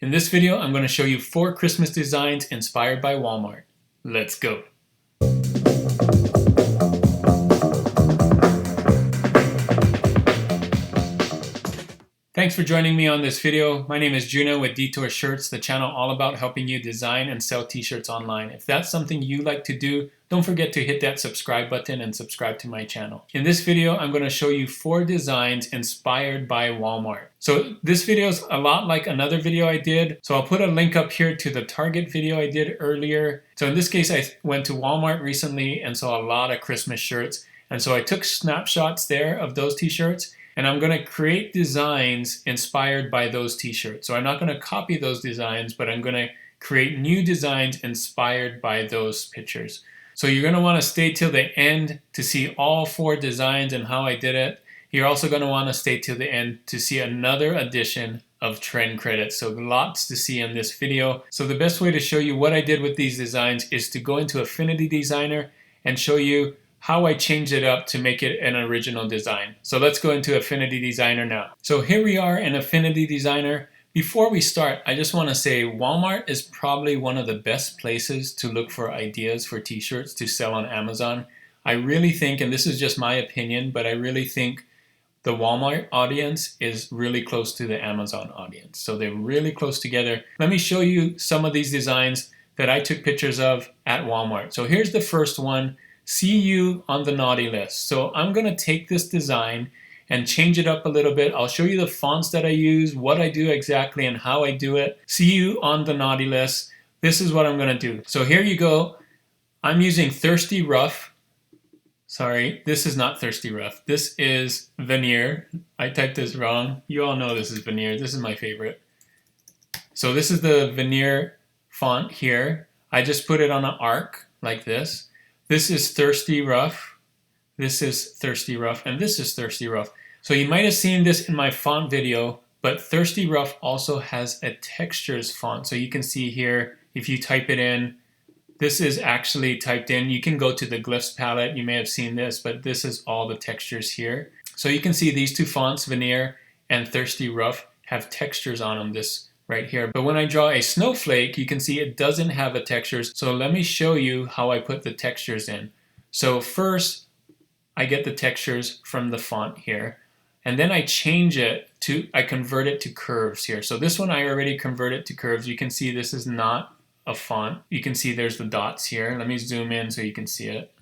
In this video, I'm going to show you 4 Christmas designs inspired by Walmart. Let's go! Thanks for joining me on this video. My name is Juno with Detour Shirts, the channel all about helping you design and sell t-shirts online. If that's something you like to do, don't forget to hit that subscribe button and subscribe to my channel. In this video, I'm going to show you 4 designs inspired by Walmart. So this video is a lot like another video I did. So I'll put a link up here to the Target video I did earlier. So in this case, I went to Walmart recently and saw a lot of Christmas shirts. And so I took snapshots there of those t-shirts. And I'm going to create designs inspired by those t-shirts. So I'm not going to copy those designs, but I'm going to create new designs inspired by those pictures. So you're going to want to stay till the end to see all 4 designs and how I did it. You're also going to want to stay till the end to see another edition of trend credits. So lots to see in this video. So the best way to show you what I did with these designs is to go into Affinity Designer and show you how I changed it up to make it an original design. So let's go into Affinity Designer now. So here we are in Affinity Designer. Before we start, I just want to say Walmart is probably one of the best places to look for ideas for t-shirts to sell on Amazon. I really think, and this is just my opinion, but I really think the Walmart audience is really close to the Amazon audience. So they're really close together. Let me show you some of these designs that I took pictures of at Walmart. So here's the first one. See you on the naughty list. So I'm going to take this design and change it up a little bit. I'll show you the fonts that I use, what I do exactly, and how I do it. See you on the naughty list. This is what I'm going to do. So here you go. I'm using Thirsty Rough. Sorry, this is not Thirsty Rough. This is Veneer. I typed this wrong. You all know this is Veneer. This is my favorite. So this is the Veneer font here. I just put it on an arc like this. This is Thirsty Rough, this is Thirsty Rough, and this is Thirsty Rough. So you might have seen this in my font video, but Thirsty Rough also has a textures font. So you can see here, if you type it in, this is actually typed in. You can go to the glyphs palette, you may have seen this, but this is all the textures here. So you can see these 2 fonts, Veneer and Thirsty Rough, have textures on them, this right here. But when I draw a snowflake, you can see it doesn't have a texture. So let me show you how I put the textures in. So first, I get the textures from the font here. And then I change it to, I convert it to curves here. So this one I already converted to curves. You can see this is not a font. You can see there's the dots here. Let me zoom in so you can see it.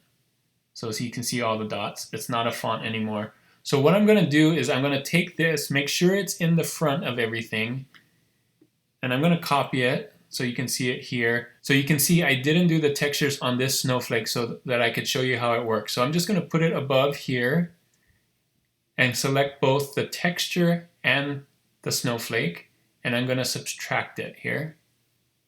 So you can see all the dots. It's not a font anymore. So what I'm going to do is I'm going to take this, make sure it's in the front of everything. And I'm going to copy it so you can see it here. So you can see I didn't do the textures on this snowflake so that I could show you how it works. So I'm just going to put it above here and select both the texture and the snowflake. And I'm going to subtract it here.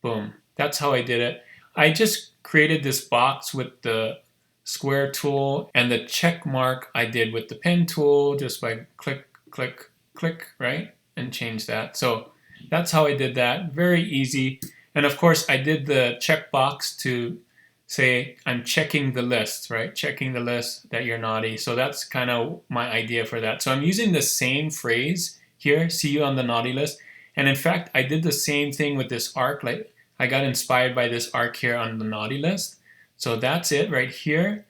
Boom. That's how I did it. I just created this box with the square tool, and the check mark I did with the pen tool just by click, click, click, right? And change that. So that's how I did that. Very easy. And of course, I did the checkbox to say I'm checking the list, right? Checking the list that you're naughty. So that's kind of my idea for that. So I'm using the same phrase here, see you on the naughty list. And in fact, I did the same thing with this arc. Like I got inspired by this arc here on the naughty list. So that's it right here.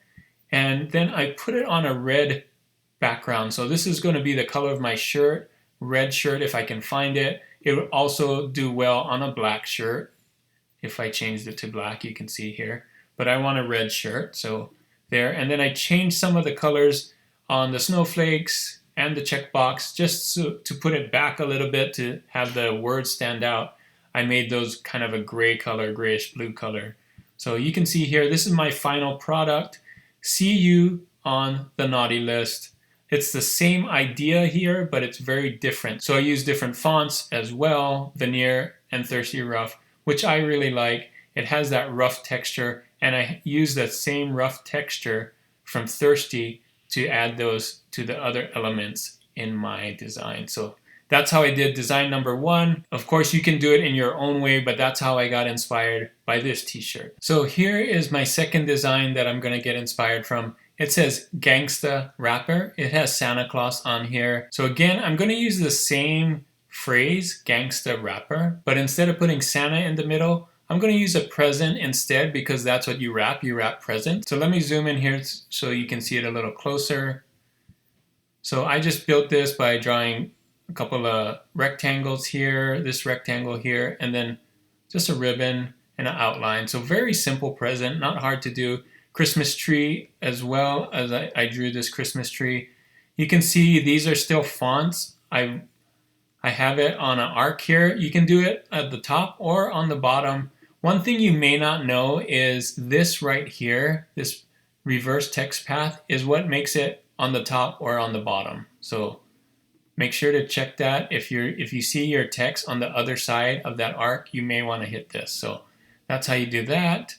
And then I put it on a red background. So this is going to be the color of my shirt, red shirt if I can find it. It would also do well on a black shirt. If I changed it to black, you can see here. But I want a red shirt, so there. And then I changed some of the colors on the snowflakes and the checkbox just to put it back a little bit to have the words stand out. I made those kind of a gray color, grayish blue color. So you can see here, this is my final product. See you on the naughty list. It's the same idea here, but it's very different. So I use different fonts as well, Veneer and Thirsty Rough, which I really like. It has that rough texture, and I use that same rough texture from Thirsty to add those to the other elements in my design. So that's how I did design number 1. Of course, you can do it in your own way, but that's how I got inspired by this t-shirt. So here is my second design that I'm going to get inspired from. It says Gangsta Wrapper. It has Santa Claus on here. So again, I'm going to use the same phrase Gangsta Wrapper, but instead of putting Santa in the middle, I'm going to use a present instead because that's what you wrap present. So let me zoom in here so you can see it a little closer. So I just built this by drawing a couple of rectangles here, this rectangle here, and then just a ribbon and an outline. So very simple present, not hard to do. Christmas tree as well, as I drew this Christmas tree. You can see these are still fonts. I have it on an arc here. You can do it at the top or on the bottom. One thing you may not know is this right here, this reverse text path, is what makes it on the top or on the bottom. So make sure to check that. If you see your text on the other side of that arc, you may want to hit this. So that's how you do that.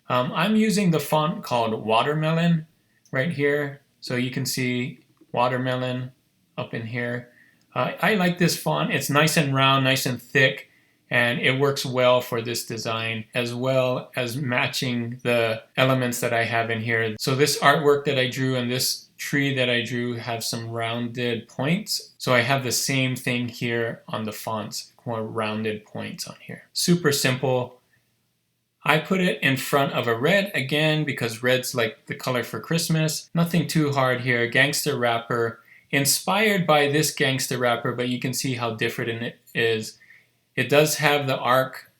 I'm using the font called Watermelon right here. So you can see Watermelon up in here. I like this font. It's nice and round, nice and thick, and it works well for this design as well as matching the elements that I have in here. So this artwork that I drew and this tree that I drew have some rounded points. So I have the same thing here on the fonts, more rounded points on here. Super simple. I put it in front of a red again because red's like the color for Christmas. Nothing too hard here. Gangsta Wrapper, inspired by this Gangsta Wrapper, but you can see how different it is. It does have the arc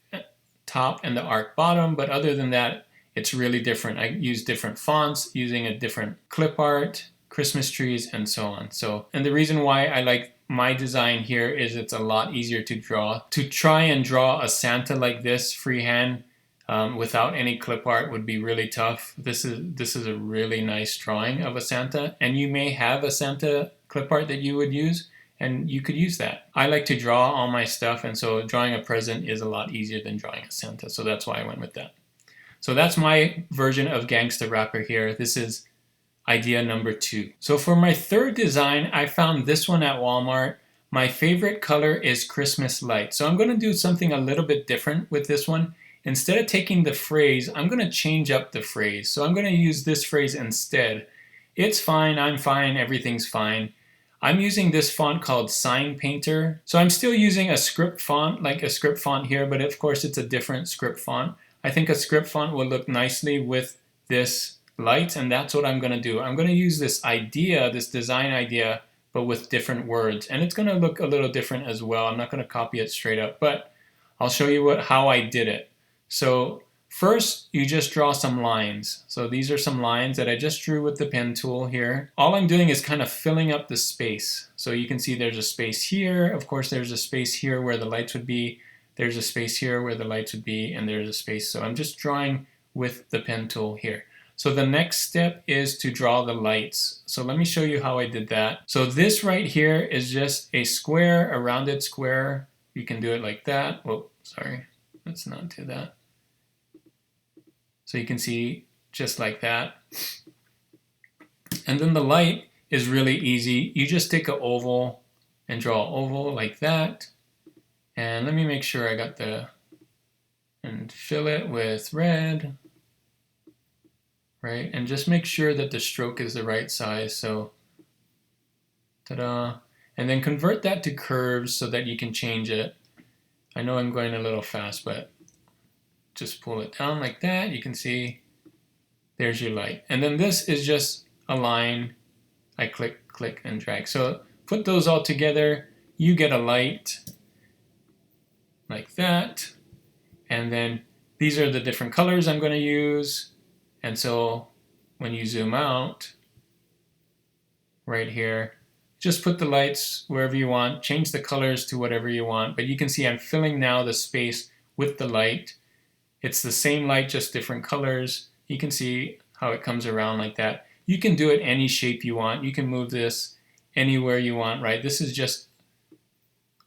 top and the arc bottom, but other than that, it's really different. I use different fonts using a different clip art, Christmas trees, and so on. And the reason why I like my design here is it's a lot easier to draw. To try and draw a Santa like this freehand without any clip art would be really tough. This is a really nice drawing of a Santa, and you may have a Santa clip art that you would use, and you could use that. I like to draw all my stuff, and so drawing a present is a lot easier than drawing a Santa, so that's why I went with that. So that's my version of Gangsta Wrapper here. This is idea number 2. So for my third design, I found this one at Walmart. My favorite color is Christmas light. So I'm going to do something a little bit different with this one. Instead of taking the phrase, I'm going to change up the phrase. So I'm going to use this phrase instead. It's fine, I'm fine, everything's fine. I'm using this font called Sign Painter. So I'm still using a script font, like a script font here, but of course it's a different script font. I think a script font will look nicely with this light, and that's what I'm going to do. I'm going to use this idea, this design idea, but with different words. And it's going to look a little different as well. I'm not going to copy it straight up, but I'll show you how I did it. So first, you just draw some lines. So these are some lines that I just drew with the pen tool here. All I'm doing is kind of filling up the space. So you can see there's a space here. Of course, there's a space here where the lights would be. There's a space here where the lights would be, and there's a space. So I'm just drawing with the pen tool here. So the next step is to draw the lights. So let me show you how I did that. So this right here is just a square, a rounded square. You can do it like that. Oh, sorry, let's not do that. So you can see just like that. And then the light is really easy. You just take an oval and draw an oval like that. And let me make sure I got and fill it with red, right? And just make sure that the stroke is the right size. So, ta-da. And then convert that to curves so that you can change it. I know I'm going a little fast, but just pull it down like that. You can see there's your light. And then this is just a line. I click, click, and drag. So put those all together. You get a light like that. And then these are the different colors I'm going to use. And so when you zoom out right here, just put the lights wherever you want. Change the colors to whatever you want. But you can see I'm filling now the space with the light. It's the same light, just different colors. You can see how it comes around like that. You can do it any shape you want. You can move this anywhere you want, right? This is just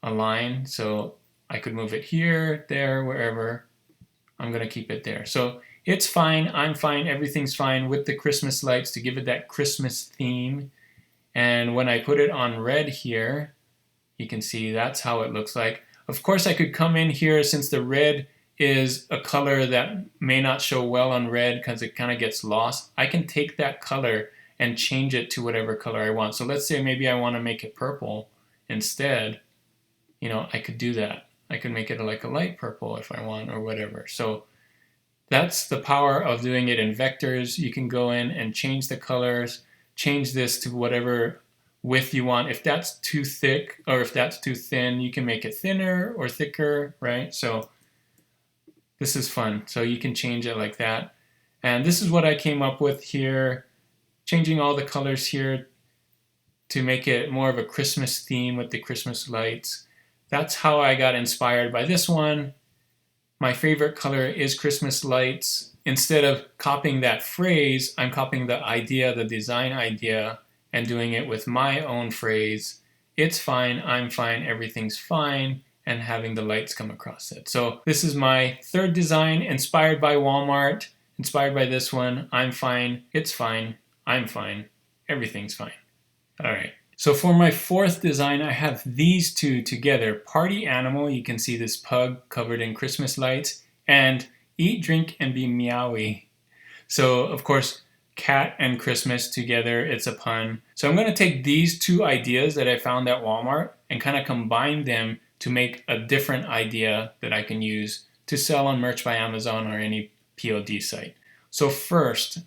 a line, so I could move it here, there, wherever. I'm going to keep it there. So it's fine, I'm fine, everything's fine with the Christmas lights to give it that Christmas theme. And when I put it on red here, you can see that's how it looks like. Of course, I could come in here since the red is a color that may not show well on red because it kind of gets lost. I can take that color and change it to whatever color I want. So let's say maybe I want to make it purple instead. you know, I could do that. I could make it like a light purple if I want or whatever. So that's the power of doing it in vectors. You can go in and change the colors, change this to whatever width you want. If that's too thick or if that's too thin, you can make it thinner or thicker, right? So this is fun. So you can change it like that. And this is what I came up with here, changing all the colors here to make it more of a Christmas theme with the Christmas lights. That's how I got inspired by this one. My favorite color is Christmas lights. Instead of copying that phrase, I'm copying the idea, the design idea, and doing it with my own phrase. It's fine, I'm fine, everything's fine, and having the lights come across it. So this is my third design, inspired by Walmart, inspired by this one. I'm fine, it's fine, I'm fine, everything's fine. All right. So for my fourth design, I have these two together. Party Animal, you can see this pug covered in Christmas lights, and Eat, Drink, and Be Meowy. So of course, cat and Christmas together, it's a pun. So I'm going to take these two ideas that I found at Walmart and kind of combine them to make a different idea that I can use to sell on Merch by Amazon or any POD site. So first,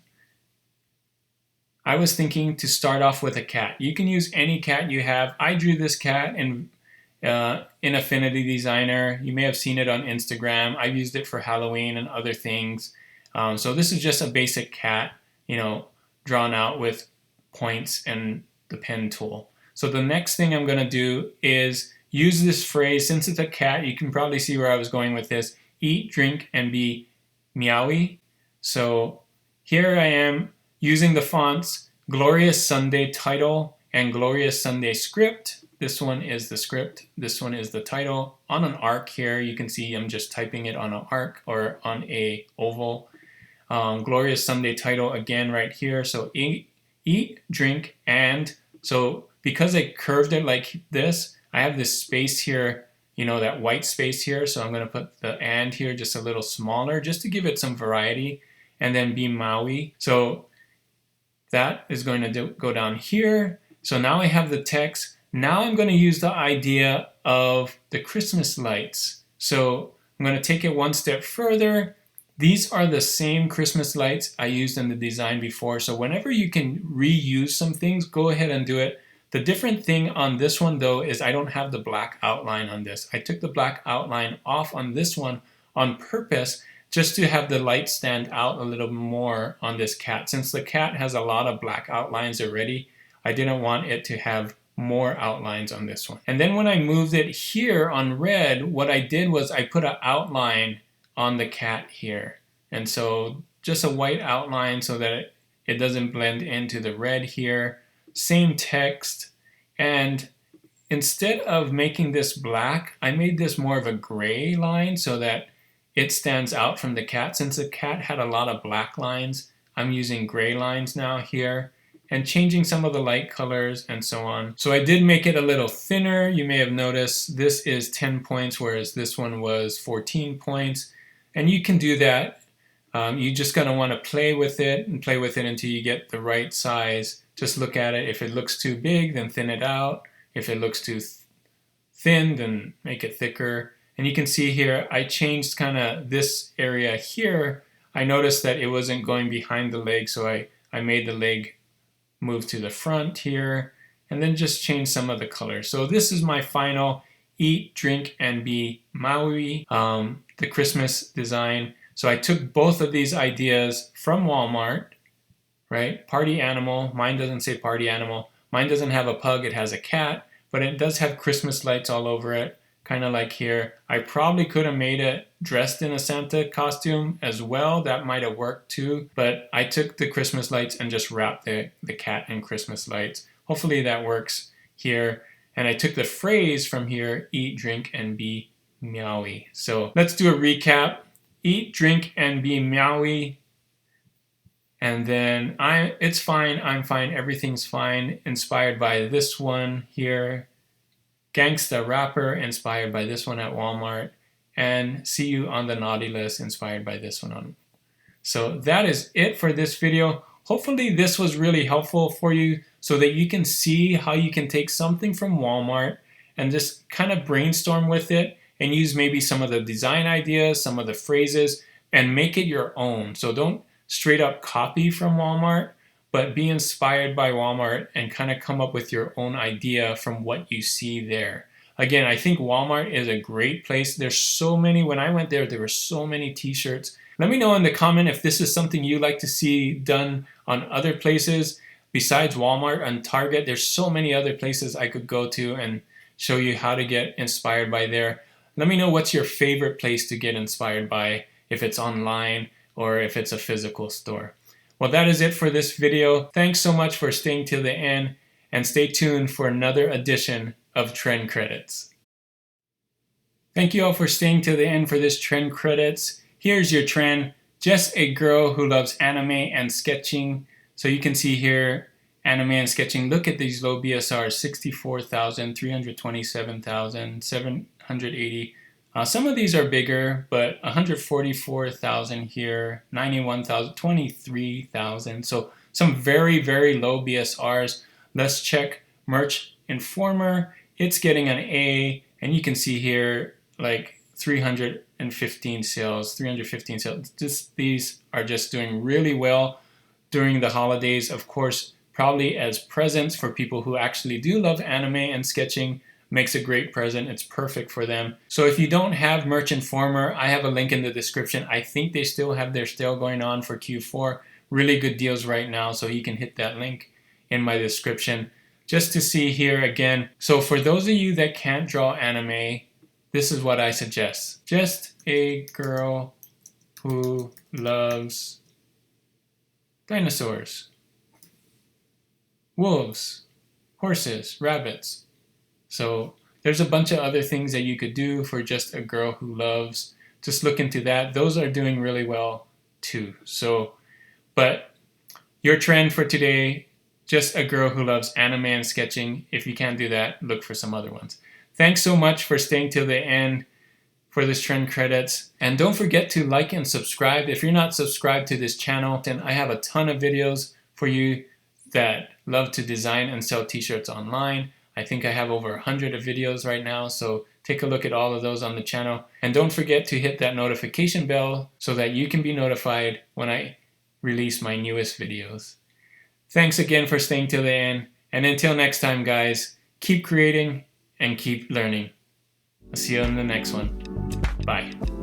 I was thinking to start off with a cat. You can use any cat you have. I drew this cat in Affinity Designer. You may have seen it on Instagram. I've used it for Halloween and other things. So this is just a basic cat, you know, drawn out with points and the pen tool. So the next thing I'm going to do is use this phrase. Since it's a cat, you can probably see where I was going with this. Eat, drink, and be meowy. So here I am using the fonts Glorious Sunday title and Glorious Sunday script. This one is the script, this one is the title. On an arc here, you can see I'm just typing it on an arc or on a oval. Glorious Sunday title again right here. So eat, drink, and. So because I curved it like this, I have this space here, you know, that white space here. So I'm going to put the and here just a little smaller just to give it some variety. And then be Maui. So that is going to go down here. So now I have the text. Now I'm going to use the idea of the Christmas lights. So I'm going to take it one step further. These are the same Christmas lights I used in the design before. So whenever you can reuse some things, go ahead and do it. The different thing on this one though is I don't have the black outline on this. I took the black outline off on this one on purpose just to have the light stand out a little more on this cat. Since the cat has a lot of black outlines already, I didn't want it to have more outlines on this one. And then when I moved it here on red, what I did was I put an outline on the cat here. And so just a white outline so that it doesn't blend into the red here. Same text. And instead of making this black, I made this more of a gray line so that it stands out from the cat. Since the cat had a lot of black lines, I'm using gray lines now here and changing some of the light colors and so on. So I did make it a little thinner. You may have noticed this is 10 points, whereas this one was 14 points. And you can do that. You just gonna want to play with it and play with it until you get the right size. Just look at it. If it looks too big, then thin it out. If it looks too thin, then make it thicker. And you can see here, I changed kind of this area here. I noticed that it wasn't going behind the leg, so I made the leg move to the front here, and then just change some of the colors. So this is my final Eat, Drink, and Be Maui, the Christmas design. So I took both of these ideas from Walmart, right? Party Animal, mine doesn't say Party Animal. Mine doesn't have a pug, it has a cat, but it does have Christmas lights all over it. Kind of like here. I probably could have made it dressed in a Santa costume as well. That might have worked too. But I took the Christmas lights and just wrapped the cat in Christmas lights. Hopefully that works here. And I took the phrase from here, eat, drink, and be meowy. So let's do a recap. Eat, drink, and be meowy. And then it's fine, I'm fine, everything's fine. Inspired by this one here. Gangsta Wrapper, inspired by this one at Walmart, and See You on the Naughty List, inspired by this one on. So that is it for this video. Hopefully this was really helpful for you so that you can see how you can take something from Walmart and just kind of brainstorm with it and use maybe some of the design ideas, some of the phrases, and make it your own. So don't straight up copy from Walmart, but be inspired by Walmart and kind of come up with your own idea from what you see there. Again, I think Walmart is a great place. There's so many, when I went there, there were so many t-shirts. Let me know in the comment if this is something you like to see done on other places besides Walmart and Target. There's so many other places I could go to and show you how to get inspired by there. Let me know what's your favorite place to get inspired by, if it's online or if it's a physical store. Well, that is it for this video. Thanks so much for staying till the end, and stay tuned for another edition of Trend Credits. Thank you all for staying till the end for this Trend Credits. Here's your trend: just a girl who loves anime and sketching. So you can see here, anime and sketching. Look at these low BSRs: 64,000, 327,000, 780. Some of these are bigger, but 144,000 here, 91,000, 23,000. So some very, very low BSRs. Let's check Merch Informer. It's getting an A, and you can see here like 315 sales, 315 sales. These are just doing really well during the holidays. Of course, probably as presents for people who actually do love anime and sketching. Makes a great present. It's perfect for them. So if you don't have Merch Informer, I have a link in the description. I think they still have their sale going on for Q4. Really good deals right now, so you can hit that link in my description just to see here again. So for those of you that can't draw anime, this is what I suggest. Just a girl who loves dinosaurs, wolves, horses, rabbits. So there's a bunch of other things that you could do for just a girl who loves. Just look into that. Those are doing really well too. So, but your trend for today, just a girl who loves anime and sketching. If you can't do that, look for some other ones. Thanks so much for staying till the end for this Trend Credits. And don't forget to like and subscribe. If you're not subscribed to this channel, then I have a ton of videos for you that love to design and sell t-shirts online. I think I have over 100 of videos right now, so take a look at all of those on the channel. And don't forget to hit that notification bell so that you can be notified when I release my newest videos. Thanks again for staying till the end, and until next time guys, keep creating and keep learning. I'll see you on the next one. Bye.